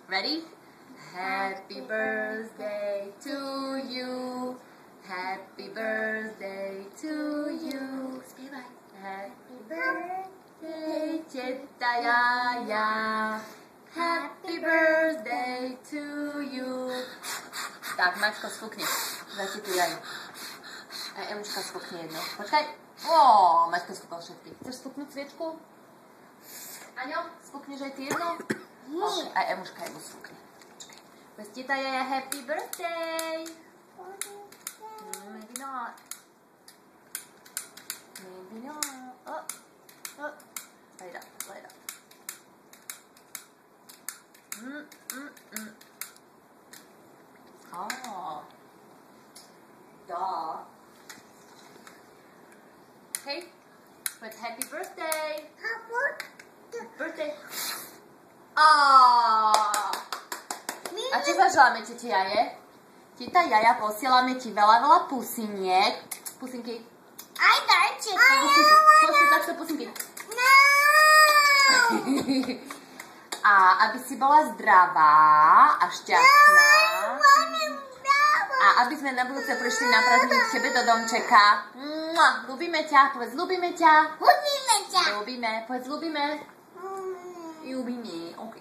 Ready? Happy birthday to you. Happy birthday to you. Śpiewaj. Happy birthday, teta Jaja. Happy birthday to you. Tak, Maťko, sfúkni. Zati tu Jaju. A Emuška sfúkni jedno. Počkaj. Maťko sfúkal všetky. Chceš sfúknuť sviečku? Aňo, sfúkneš aj ty jedno? Okay. A Emuška jednu sfúkni. Počkaj. Povedz teta Jaja happy birthday. Maybe not. Maybe not. Light up, light up. Oh. Duh. Okay. But happy birthday. Birthday. A čo zaželáme tete Jaje? Teta Jaja, posielame ti veľa pusiniek. Pusinky. Aj darček. Pošli takto pusinky. No. A aby si bola zdravá a šťastná. A aby sme na budúce prišli na prázdniny k tebe do domčeka. Ľúbime ťa, povedz ľúbime ťa. Ľúbime ťa. Ľúbime, povedz ľúbime. Ľúbime, OK.